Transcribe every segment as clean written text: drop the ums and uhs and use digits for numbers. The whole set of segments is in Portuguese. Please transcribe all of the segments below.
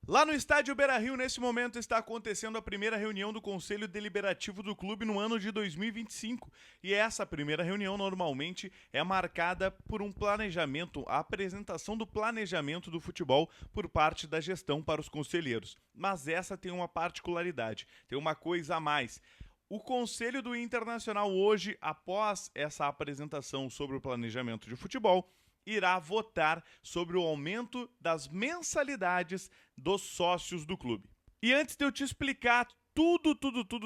Lá no estádio Beira-Rio, nesse momento, está acontecendo a primeira reunião do Conselho Deliberativo do clube no ano de 2025. E essa primeira reunião, normalmente, é marcada por um planejamento, a apresentação do planejamento do futebol por parte da gestão para os conselheiros. Mas essa tem uma particularidade, tem uma coisa a mais. O Conselho do Internacional hoje, após essa apresentação sobre o planejamento de futebol, irá votar sobre o aumento das mensalidades dos sócios do clube. E antes de eu te explicar tudo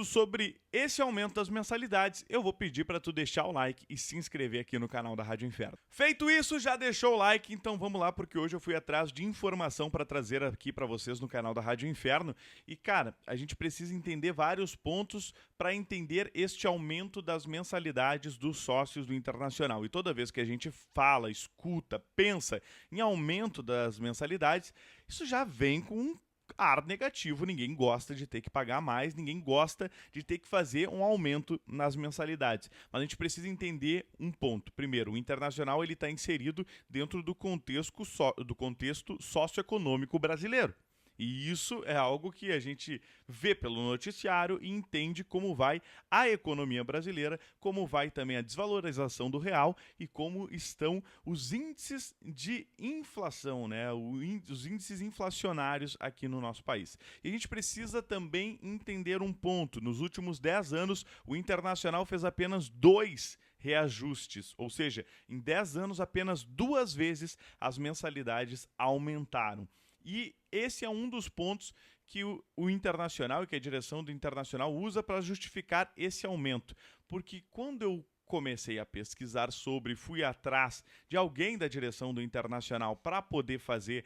sobre esse aumento das mensalidades, eu vou pedir para tu deixar o like e se inscrever aqui no canal da Rádio Inferno. Feito isso, já deixou o like, então vamos lá, porque hoje eu fui atrás de informação para trazer aqui para vocês no canal da Rádio Inferno. E cara, a gente precisa entender vários pontos para entender este aumento das mensalidades dos sócios do Internacional. E toda vez que a gente fala, escuta, pensa em aumento das mensalidades, isso já vem com um ar negativo, ninguém gosta de ter que pagar mais, ninguém gosta de ter que fazer um aumento nas mensalidades. Mas a gente precisa entender um ponto. Primeiro, o Internacional está inserido dentro do contexto socioeconômico brasileiro. E isso é algo que a gente vê pelo noticiário e entende como vai a economia brasileira, como vai também a desvalorização do real e como estão os índices de inflação, né? Os índices inflacionários aqui no nosso país. E a gente precisa também entender um ponto. Nos últimos 10 anos, o Internacional fez apenas 2 reajustes, ou seja, em 10 anos apenas 2 vezes as mensalidades aumentaram. E esse é um dos pontos que o Internacional e que a direção do Internacional usa para justificar esse aumento. Porque quando eu comecei a pesquisar sobre, fui atrás de alguém da direção do Internacional para poder fazer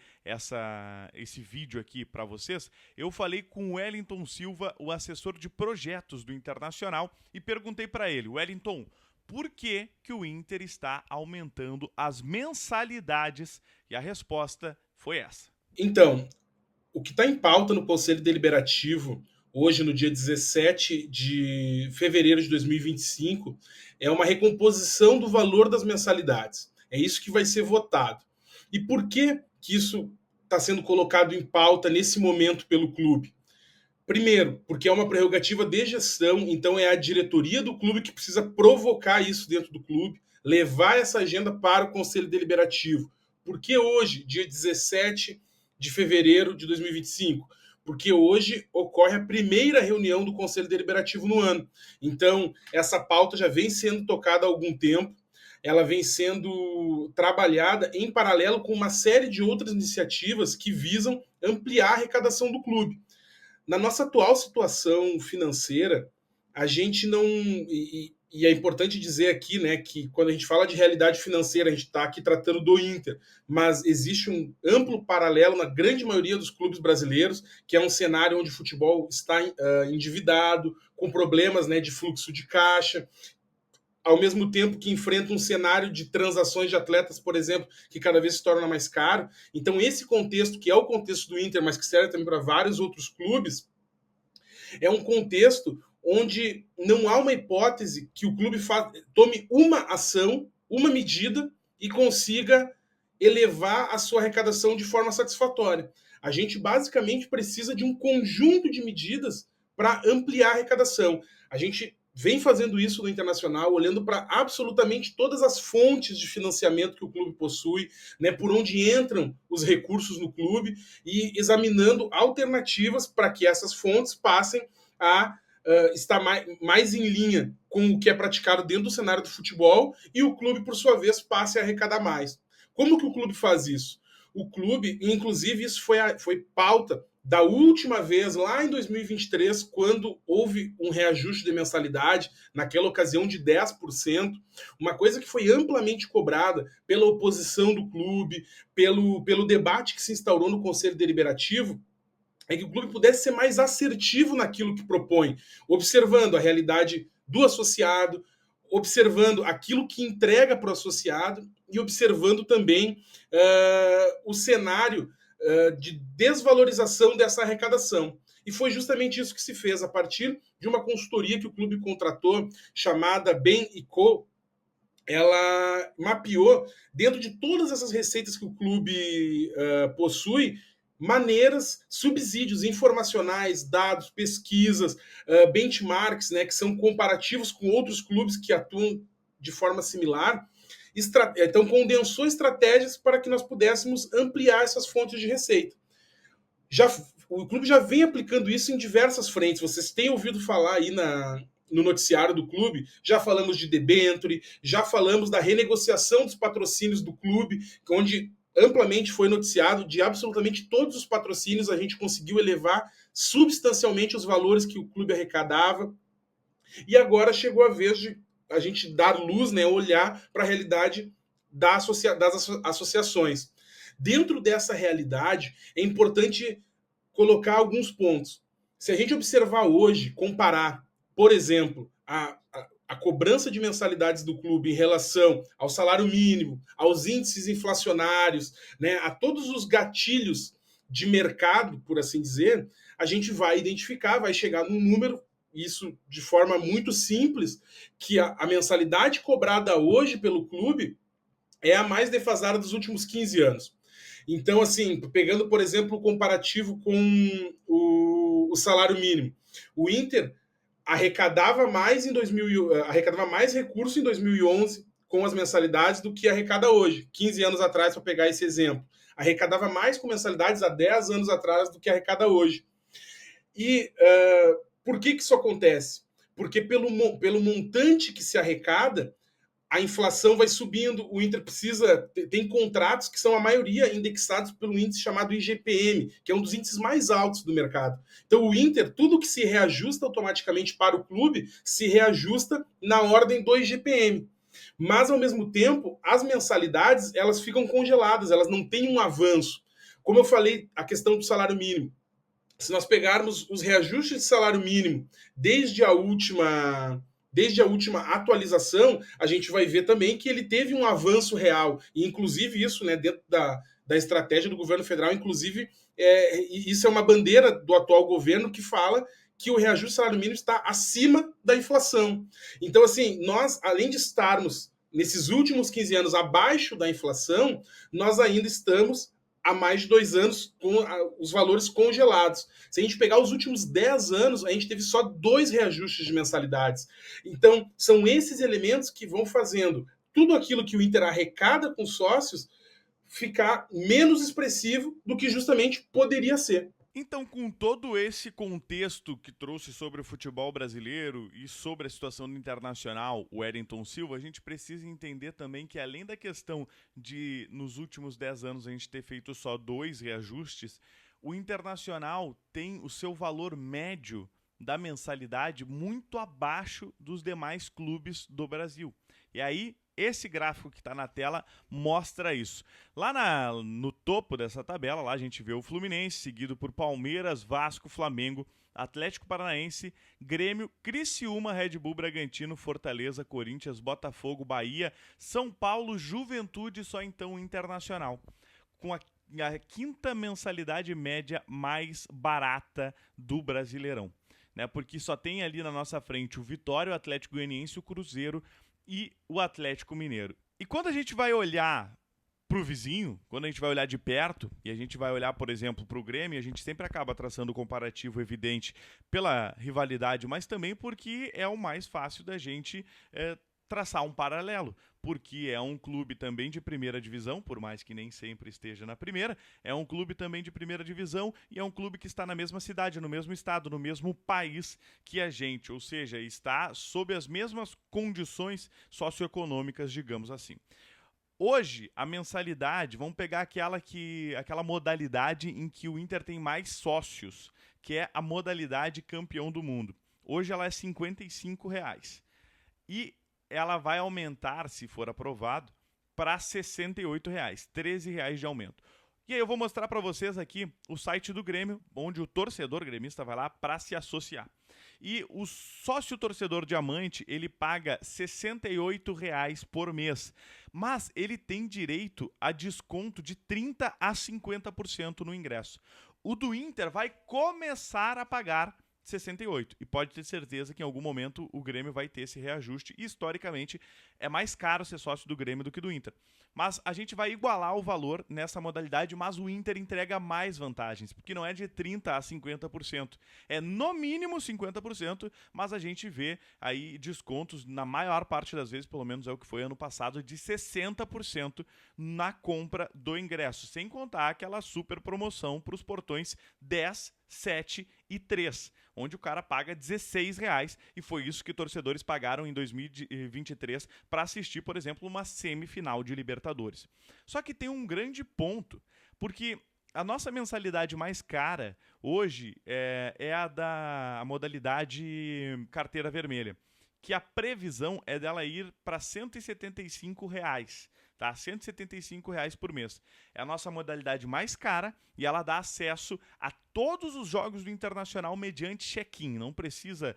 esse vídeo aqui para vocês, eu falei com o Wellington Silva, o assessor de projetos do Internacional, e perguntei para ele: Wellington, por que o Inter está aumentando as mensalidades? E a resposta foi essa. Então, o que está em pauta no Conselho Deliberativo, hoje, no dia 17 de fevereiro de 2025, é uma recomposição do valor das mensalidades. É isso que vai ser votado. E por que isso está sendo colocado em pauta nesse momento pelo clube? Primeiro, porque é uma prerrogativa de gestão, então é a diretoria do clube que precisa provocar isso dentro do clube, levar essa agenda para o Conselho Deliberativo. Por que hoje, dia 17 de fevereiro de 2025? Porque hoje ocorre a primeira reunião do Conselho Deliberativo no ano. Então, essa pauta já vem sendo tocada há algum tempo, ela vem sendo trabalhada em paralelo com uma série de outras iniciativas que visam ampliar a arrecadação do clube. Na nossa atual situação financeira, a gente não. E é importante dizer aqui, né, que quando a gente fala de realidade financeira, a gente está aqui tratando do Inter, mas existe um amplo paralelo na grande maioria dos clubes brasileiros, que é um cenário onde o futebol está endividado, com problemas, né, de fluxo de caixa, ao mesmo tempo que enfrenta um cenário de transações de atletas, por exemplo, que cada vez se torna mais caro. Então, esse contexto, que é o contexto do Inter, mas que serve também para vários outros clubes, é um contexto onde não há uma hipótese que o clube tome uma ação, uma medida e consiga elevar a sua arrecadação de forma satisfatória. A gente basicamente precisa de um conjunto de medidas para ampliar a arrecadação. A gente vem fazendo isso no Internacional, olhando para absolutamente todas as fontes de financiamento que o clube possui, né, por onde entram os recursos no clube e examinando alternativas para que essas fontes passem a estar mais em linha com o que é praticado dentro do cenário do futebol e o clube, por sua vez, passe a arrecadar mais. Como que o clube faz isso? O clube, inclusive, isso foi pauta da última vez, lá em 2023, quando houve um reajuste de mensalidade, naquela ocasião de 10%, uma coisa que foi amplamente cobrada pela oposição do clube, pelo debate que se instaurou no Conselho Deliberativo, é que o clube pudesse ser mais assertivo naquilo que propõe, observando a realidade do associado, observando aquilo que entrega para o associado e observando também o cenário de desvalorização dessa arrecadação. E foi justamente isso que se fez a partir de uma consultoria que o clube contratou, chamada Bain & Co. Ela mapeou, dentro de todas essas receitas que o clube possui, maneiras, subsídios informacionais, dados, pesquisas, benchmarks, né, que são comparativos com outros clubes que atuam de forma similar. Então, condensou estratégias para que nós pudéssemos ampliar essas fontes de receita. O clube já vem aplicando isso em diversas frentes. Vocês têm ouvido falar aí no noticiário do clube, já falamos de debenture, já falamos da renegociação dos patrocínios do clube, onde amplamente foi noticiado de absolutamente todos os patrocínios, a gente conseguiu elevar substancialmente os valores que o clube arrecadava. E agora chegou a vez de a gente dar luz, né, olhar para a realidade das associações. Dentro dessa realidade, é importante colocar alguns pontos. Se a gente observar hoje, comparar, por exemplo, a cobrança de mensalidades do clube em relação ao salário mínimo, aos índices inflacionários, né, a todos os gatilhos de mercado, por assim dizer, a gente vai identificar, vai chegar num número, isso de forma muito simples, que a mensalidade cobrada hoje pelo clube é a mais defasada dos últimos 15 anos. Então, assim, pegando, por exemplo, o comparativo com o salário mínimo. O Inter arrecadava mais recurso em 2011 com as mensalidades do que arrecada hoje, 15 anos atrás, para pegar esse exemplo. Arrecadava mais com mensalidades há 10 anos atrás do que arrecada hoje. E por que isso acontece? Porque pelo montante que se arrecada, a inflação vai subindo, o Inter tem contratos que são a maioria indexados pelo índice chamado IGPM, que é um dos índices mais altos do mercado. Então o Inter, tudo que se reajusta automaticamente para o clube, se reajusta na ordem do IGPM. Mas ao mesmo tempo, as mensalidades, elas ficam congeladas, elas não têm um avanço. Como eu falei, a questão do salário mínimo. Se nós pegarmos os reajustes de salário mínimo desde a última atualização, a gente vai ver também que ele teve um avanço real. E, inclusive, isso, né, dentro da estratégia do governo federal, inclusive, isso é uma bandeira do atual governo que fala que o reajuste do salário mínimo está acima da inflação. Então, assim, nós, além de estarmos nesses últimos 15 anos abaixo da inflação, nós ainda estamos há mais de 2 anos com os valores congelados. Se a gente pegar os últimos 10 anos, a gente teve só 2 reajustes de mensalidades. Então, são esses elementos que vão fazendo tudo aquilo que o Inter arrecada com sócios ficar menos expressivo do que justamente poderia ser. Então, com todo esse contexto que trouxe sobre o futebol brasileiro e sobre a situação internacional, o Wellington Silva, a gente precisa entender também que, além da questão de, nos últimos 10 anos, a gente ter feito só 2 reajustes, o Internacional tem o seu valor médio da mensalidade muito abaixo dos demais clubes do Brasil. E aí, esse gráfico que está na tela mostra isso. Lá no topo dessa tabela, lá a gente vê o Fluminense, seguido por Palmeiras, Vasco, Flamengo, Atlético Paranaense, Grêmio, Criciúma, Red Bull, Bragantino, Fortaleza, Corinthians, Botafogo, Bahia, São Paulo, Juventude e só então o Internacional. Com a quinta mensalidade média mais barata do Brasileirão. Né? Porque só tem ali na nossa frente o Vitória, o Atlético Goianiense, o Cruzeiro e o Atlético Mineiro. E quando a gente vai olhar pro vizinho, quando a gente vai olhar de perto, e a gente vai olhar, por exemplo, pro Grêmio, a gente sempre acaba traçando um comparativo evidente pela rivalidade, mas também porque é o mais fácil da gente traçar um paralelo, porque é um clube também de primeira divisão, por mais que nem sempre esteja na primeira, é um clube também de primeira divisão e é um clube que está na mesma cidade, no mesmo estado, no mesmo país que a gente, ou seja, está sob as mesmas condições socioeconômicas, digamos assim. Hoje, a mensalidade, vamos pegar aquela modalidade em que o Inter tem mais sócios, que é a modalidade campeão do mundo. Hoje ela é R$ 55,00. E ela vai aumentar, se for aprovado, para R$ 68,00, R$ 13,00 de aumento. E aí eu vou mostrar para vocês aqui o site do Grêmio, onde o torcedor gremista vai lá para se associar. E o sócio-torcedor diamante, ele paga R$ 68,00 por mês, mas ele tem direito a desconto de 30% a 50% no ingresso. O do Inter vai começar a pagar 68. E pode ter certeza que em algum momento o Grêmio vai ter esse reajuste. E, historicamente, é mais caro ser sócio do Grêmio do que do Inter. Mas a gente vai igualar o valor nessa modalidade, mas o Inter entrega mais vantagens, porque não é de 30% a 50%. É no mínimo 50%, mas a gente vê aí descontos, na maior parte das vezes, pelo menos é o que foi ano passado, de 60% na compra do ingresso. Sem contar aquela super promoção para os portões 10, 7 e 3, onde o cara paga R$16, e foi isso que torcedores pagaram em 2023 para assistir, por exemplo, uma semifinal de Libertadores. Só que tem um grande ponto, porque a nossa mensalidade mais cara hoje é a da modalidade carteira vermelha, que a previsão é dela ir para R$175, tá? R$175 por mês. É a nossa modalidade mais cara e ela dá acesso a todos os jogos do Internacional mediante check-in. Não precisa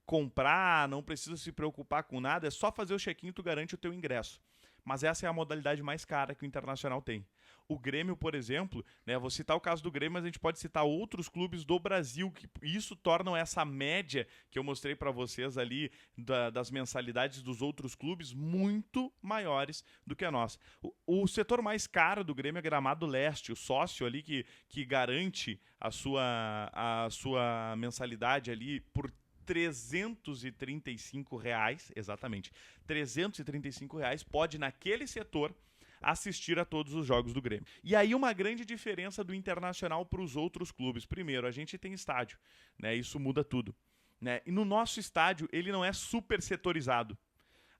comprar, não precisa se preocupar com nada, é só fazer o check-in e tu garante o teu ingresso. Mas essa é a modalidade mais cara que o Internacional tem. O Grêmio, por exemplo, né, vou citar o caso do Grêmio, mas a gente pode citar outros clubes do Brasil, que isso torna essa média que eu mostrei para vocês ali das mensalidades dos outros clubes muito maiores do que a nossa. O setor mais caro do Grêmio é Gramado Leste, o sócio ali que garante a sua mensalidade ali por R$335, exatamente, R$335, pode naquele setor assistir a todos os jogos do Grêmio. E aí uma grande diferença do Internacional para os outros clubes. Primeiro, a gente tem estádio, né? Isso muda tudo, né? E no nosso estádio, ele não é super setorizado.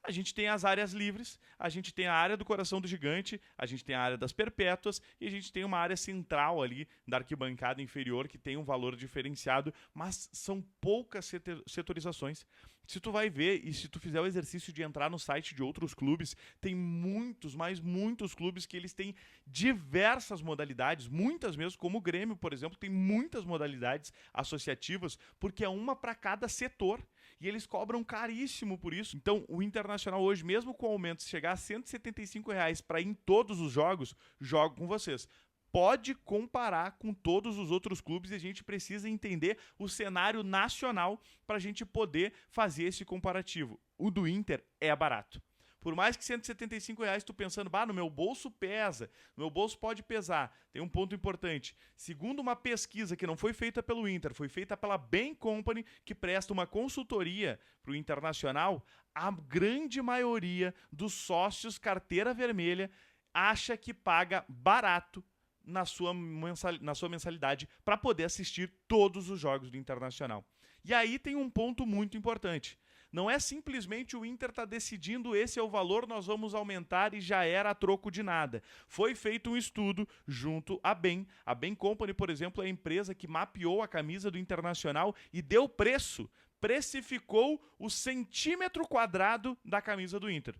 A gente tem as áreas livres, a gente tem a área do Coração do Gigante, a gente tem a área das Perpétuas e a gente tem uma área central ali da arquibancada inferior que tem um valor diferenciado, mas são poucas setorizações. Se tu vai ver e se tu fizer o exercício de entrar no site de outros clubes, tem muitos, mas muitos clubes que eles têm diversas modalidades, muitas mesmo, como o Grêmio, por exemplo, tem muitas modalidades associativas, porque é uma para cada setor. E eles cobram caríssimo por isso. Então, o Internacional hoje, mesmo com o aumento, se chegar a R$175 para ir em todos os jogos, jogo com vocês. Pode comparar com todos os outros clubes e a gente precisa entender o cenário nacional para a gente poder fazer esse comparativo. O do Inter é barato. Por mais que R$175 tu pensando, no meu bolso pesa, no meu bolso pode pesar. Tem um ponto importante. Segundo uma pesquisa que não foi feita pelo Inter, foi feita pela Bain Company, que presta uma consultoria para o Internacional, a grande maioria dos sócios carteira vermelha acha que paga barato na sua mensalidade para poder assistir todos os jogos do Internacional. E aí tem um ponto muito importante. Não é simplesmente o Inter tá decidindo esse é o valor, nós vamos aumentar e já era a troco de nada. Foi feito um estudo junto à Bain. A Bain Company, por exemplo, é a empresa que mapeou a camisa do Internacional e deu preço, precificou o centímetro quadrado da camisa do Inter.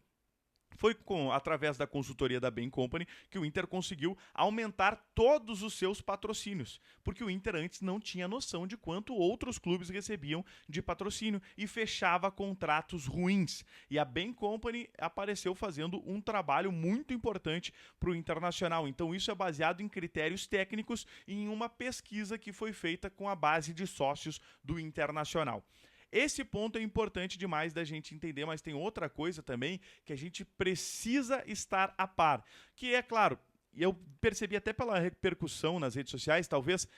Foi através da consultoria da Bain Company que o Inter conseguiu aumentar todos os seus patrocínios, porque o Inter antes não tinha noção de quanto outros clubes recebiam de patrocínio e fechava contratos ruins. E a Bain Company apareceu fazendo um trabalho muito importante para o Internacional. Então isso é baseado em critérios técnicos e em uma pesquisa que foi feita com a base de sócios do Internacional. Esse ponto é importante demais da gente entender, mas tem outra coisa também que a gente precisa estar a par, que é, claro, eu percebi até pela repercussão nas redes sociais, talvez,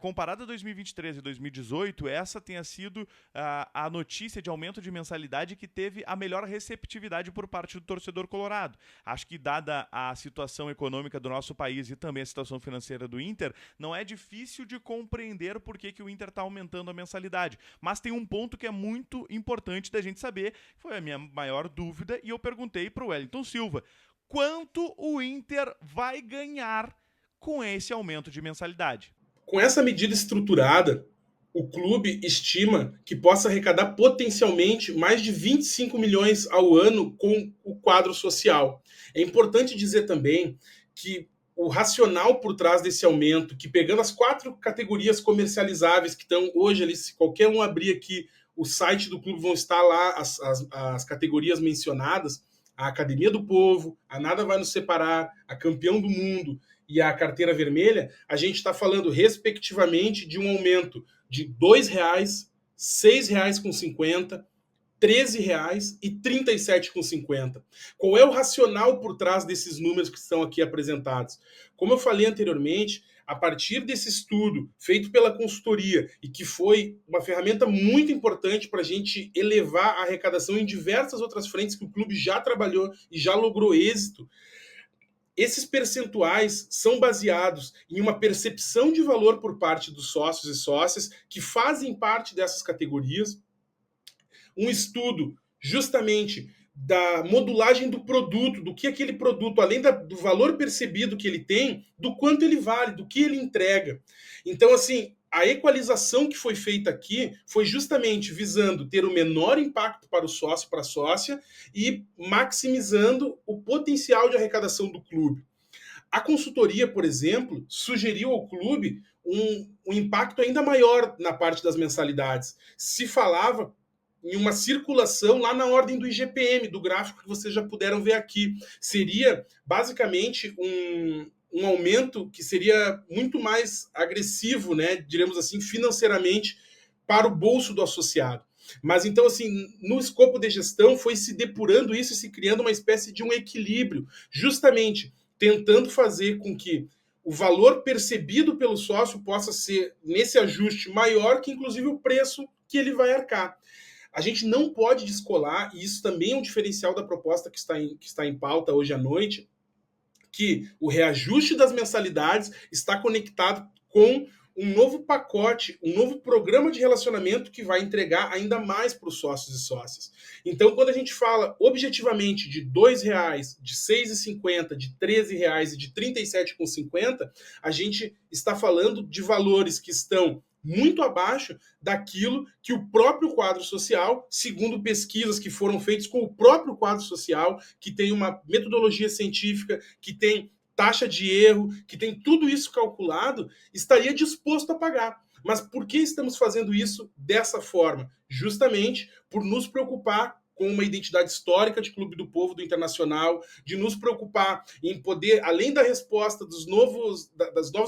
comparado a 2023 e 2018, essa tenha sido a notícia de aumento de mensalidade que teve a melhor receptividade por parte do torcedor colorado. Acho que, dada a situação econômica do nosso país e também a situação financeira do Inter, não é difícil de compreender por que o Inter está aumentando a mensalidade. Mas tem um ponto que é muito importante da gente saber, foi a minha maior dúvida, e eu perguntei para o Wellington Silva, quanto o Inter vai ganhar com esse aumento de mensalidade? Com essa medida estruturada, o clube estima que possa arrecadar potencialmente mais de 25 milhões ao ano com o quadro social. É importante dizer também que o racional por trás desse aumento, que pegando as 4 categorias comercializáveis que estão hoje ali, se qualquer um abrir aqui o site do clube, vão estar lá as categorias mencionadas, a Academia do Povo, a Nada Vai Nos Separar, a Campeão do Mundo e a Carteira Vermelha, a gente está falando respectivamente de um aumento de R$2, R$6,50, R$13 e R$37,50. Qual é o racional por trás desses números que estão aqui apresentados? Como eu falei anteriormente, a partir desse estudo feito pela consultoria e que foi uma ferramenta muito importante para a gente elevar a arrecadação em diversas outras frentes que o clube já trabalhou e já logrou êxito, esses percentuais são baseados em uma percepção de valor por parte dos sócios e sócias que fazem parte dessas categorias, um estudo justamente da modulagem do produto, do que aquele produto, além do valor percebido que ele tem, do quanto ele vale, do que ele entrega. Então, assim, a equalização que foi feita aqui foi justamente visando ter o menor impacto para o sócio, para a sócia, e maximizando o potencial de arrecadação do clube. A consultoria, por exemplo, sugeriu ao clube um impacto ainda maior na parte das mensalidades. Se falava em uma circulação lá na ordem do IGPM, do gráfico que vocês já puderam ver aqui. Seria basicamente um aumento que seria muito mais agressivo, né, diremos assim, financeiramente para o bolso do associado. Mas então, assim, no escopo de gestão foi se depurando isso e se criando uma espécie de um equilíbrio, justamente tentando fazer com que o valor percebido pelo sócio possa ser, nesse ajuste, maior que inclusive o preço que ele vai arcar. A gente não pode descolar, e isso também é um diferencial da proposta que está em pauta hoje à noite, que o reajuste das mensalidades está conectado com um novo pacote, um novo programa de relacionamento que vai entregar ainda mais para os sócios e sócias. Então, quando a gente fala objetivamente de R$2, de R$6,50, de R$13 e de R$37,50, a gente está falando de valores que estão muito abaixo daquilo que o próprio quadro social, segundo pesquisas que foram feitas com o próprio quadro social, que tem uma metodologia científica, que tem taxa de erro, que tem tudo isso calculado, estaria disposto a pagar. Mas por que estamos fazendo isso dessa forma? Justamente por nos preocupar com uma identidade histórica de Clube do Povo do Internacional, de nos preocupar em poder, além da resposta dos novos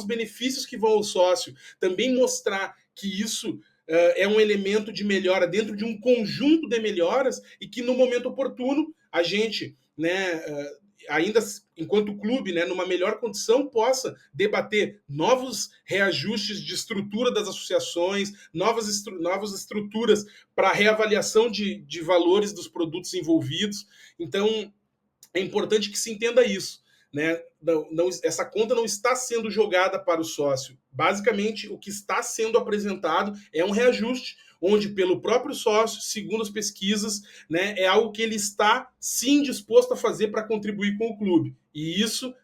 benefícios que vão ao sócio, também mostrar que isso é um elemento de melhora dentro de um conjunto de melhoras e que no momento oportuno a gente, né, ainda enquanto clube, né, numa melhor condição, possa debater novos reajustes de estrutura das associações, novas estruturas para reavaliação de valores dos produtos envolvidos. Então, é importante que se entenda isso. Né? Essa conta não está sendo jogada para o sócio. Basicamente, o que está sendo apresentado é um reajuste, onde pelo próprio sócio, segundo as pesquisas, né, é algo que ele está sim disposto a fazer para contribuir com o clube. E isso,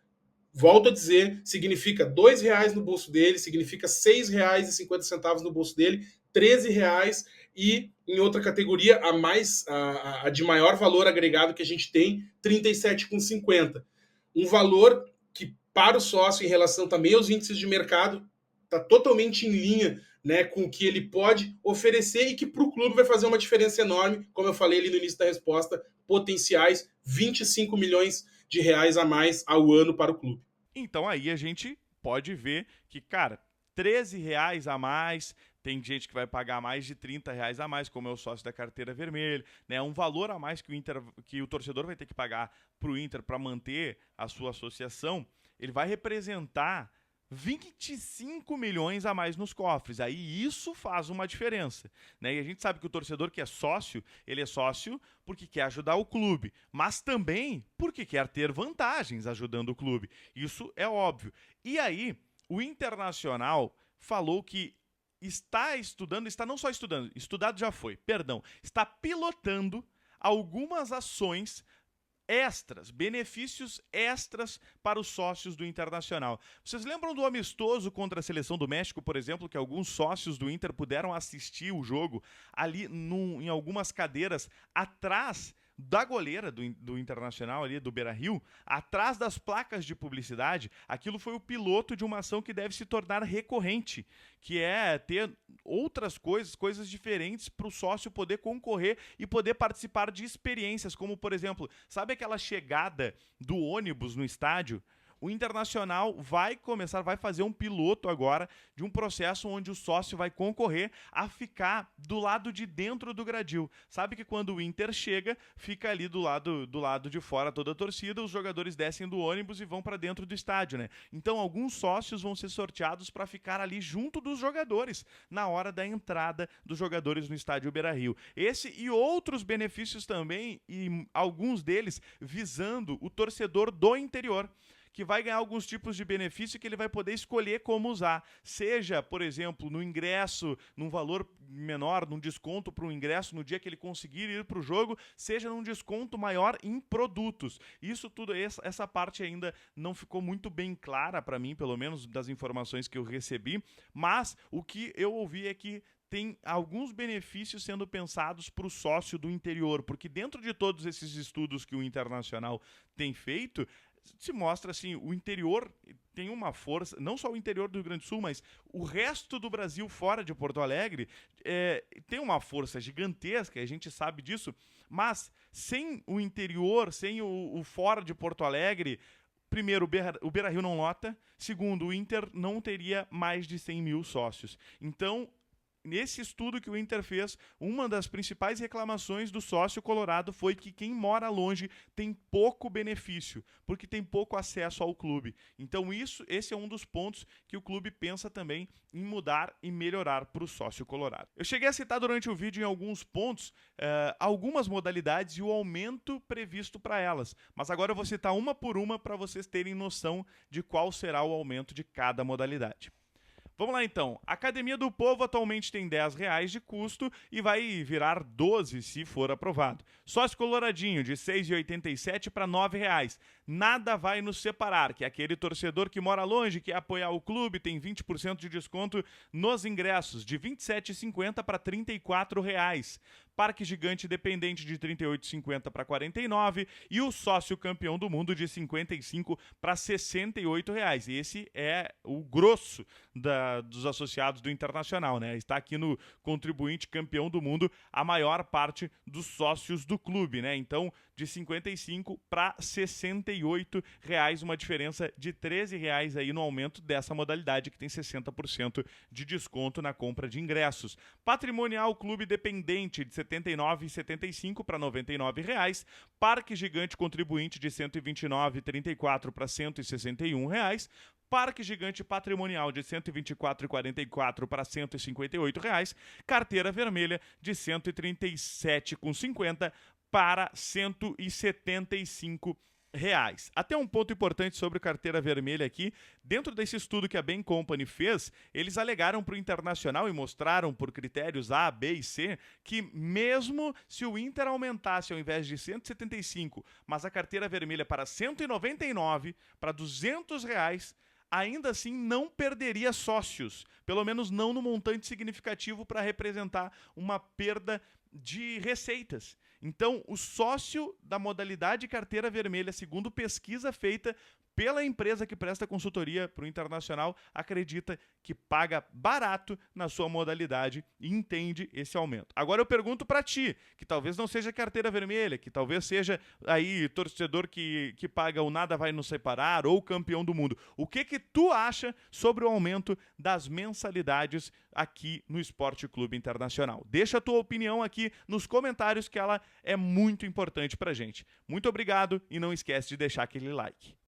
volto a dizer, significa R$2 no bolso dele, significa R$6,50 no bolso dele, R$13 e em outra categoria, a de maior valor agregado que a gente tem, R$37,50. Um valor que, para o sócio, em relação também aos índices de mercado, está totalmente em linha, né, com o que ele pode oferecer e que para o clube vai fazer uma diferença enorme, como eu falei ali no início da resposta, potenciais R$25 milhões a mais ao ano para o clube. Então aí a gente pode ver que, cara, R$13 a mais, tem gente que vai pagar mais de R$30 a mais, como é o sócio da carteira vermelha, né? Um valor a mais que o torcedor vai ter que pagar para o Inter para manter a sua associação, ele vai representar 25 milhões a mais nos cofres. Aí isso faz uma diferença, né? E a gente sabe que o torcedor que é sócio, ele é sócio porque quer ajudar o clube, mas também porque quer ter vantagens ajudando o clube. Isso é óbvio. E aí, o Internacional falou que estudado já foi, perdão, está pilotando algumas ações extras, benefícios extras para os sócios do Internacional. Vocês lembram do amistoso contra a Seleção do México, por exemplo, que alguns sócios do Inter puderam assistir o jogo ali em algumas cadeiras atrás da goleira do Internacional, ali do Beira-Rio, atrás das placas de publicidade? Aquilo foi o piloto de uma ação que deve se tornar recorrente, que é ter outras coisas diferentes para o sócio poder concorrer e poder participar de experiências, como, por exemplo, sabe aquela chegada do ônibus no estádio? o Internacional vai fazer um piloto agora de um processo onde o sócio vai concorrer a ficar do lado de dentro do gradil. Sabe que quando o Inter chega, fica ali do lado de fora toda a torcida, os jogadores descem do ônibus e vão para dentro do estádio, né? Então alguns sócios vão ser sorteados para ficar ali junto dos jogadores na hora da entrada dos jogadores no estádio Beira-Rio. Esse e outros benefícios também, e alguns deles visando o torcedor do interior, que vai ganhar alguns tipos de benefício que ele vai poder escolher como usar. Seja, por exemplo, no ingresso, num valor menor, num desconto para o ingresso no dia que ele conseguir ir para o jogo, seja num desconto maior em produtos. Isso tudo, essa parte ainda não ficou muito bem clara para mim, pelo menos das informações que eu recebi, mas o que eu ouvi é que tem alguns benefícios sendo pensados para o sócio do interior, porque dentro de todos esses estudos que o Internacional tem feito, se mostra assim, o interior tem uma força, não só o interior do Rio Grande do Sul, mas o resto do Brasil fora de Porto Alegre tem uma força gigantesca, a gente sabe disso, mas sem o interior, sem o fora de Porto Alegre, primeiro, o Beira-Rio não lota, segundo, o Inter não teria mais de 100 mil sócios. Então, nesse estudo que o Inter fez, uma das principais reclamações do sócio colorado foi que quem mora longe tem pouco benefício, porque tem pouco acesso ao clube. Então esse é um dos pontos que o clube pensa também em mudar e melhorar para o sócio colorado. Eu cheguei a citar durante o vídeo em alguns pontos algumas modalidades e o aumento previsto para elas, mas agora eu vou citar uma por uma para vocês terem noção de qual será o aumento de cada modalidade. Vamos lá então, a Academia do Povo atualmente tem R$10 de custo e vai virar 12 se for aprovado. Sócio coloradinho de R$ 6,87 para R$ 9,00. Nada vai nos separar, que é aquele torcedor que mora longe, que quer apoiar o clube, tem 20% de desconto nos ingressos, de R$ 27,50 para R$ 34,00. Parque Gigante Independente de R$ 38,50 para R$ 49,00 e o sócio campeão do mundo de R$ 55 para R$ 68,00. Esse é o grosso dos associados do Internacional, né? Está aqui no contribuinte campeão do mundo a maior parte dos sócios do clube, né? Então, de 55 para R$ 68,00, uma diferença de R$ 13,00 aí no aumento dessa modalidade que tem 60% de desconto na compra de ingressos. Patrimonial Clube Dependente de R$ 79,75 para R$ 99,00. Parque Gigante Contribuinte de R$ 129,34 para R$ 161,00. Parque Gigante Patrimonial de R$ 124,44 para R$ 158,00. Carteira Vermelha de R$ 137,50 para R$ 175,00. Até um ponto importante sobre carteira vermelha aqui, dentro desse estudo que a Bain Company fez, eles alegaram para o Internacional e mostraram por critérios A, B e C, que mesmo se o Inter aumentasse ao invés de 175, mas a carteira vermelha para 199, para R$200, ainda assim não perderia sócios, pelo menos não no montante significativo para representar uma perda de receitas. Então, o sócio da modalidade carteira vermelha, segundo pesquisa feita pela empresa que presta consultoria para o Internacional, acredita que paga barato na sua modalidade e entende esse aumento. Agora eu pergunto para ti, que talvez não seja carteira vermelha, que talvez seja aí torcedor que paga o nada vai nos separar ou campeão do mundo. O que tu acha sobre o aumento das mensalidades aqui no Esporte Clube Internacional? Deixa a tua opinião aqui nos comentários, que ela é muito importante pra gente. Muito obrigado e não esquece de deixar aquele like.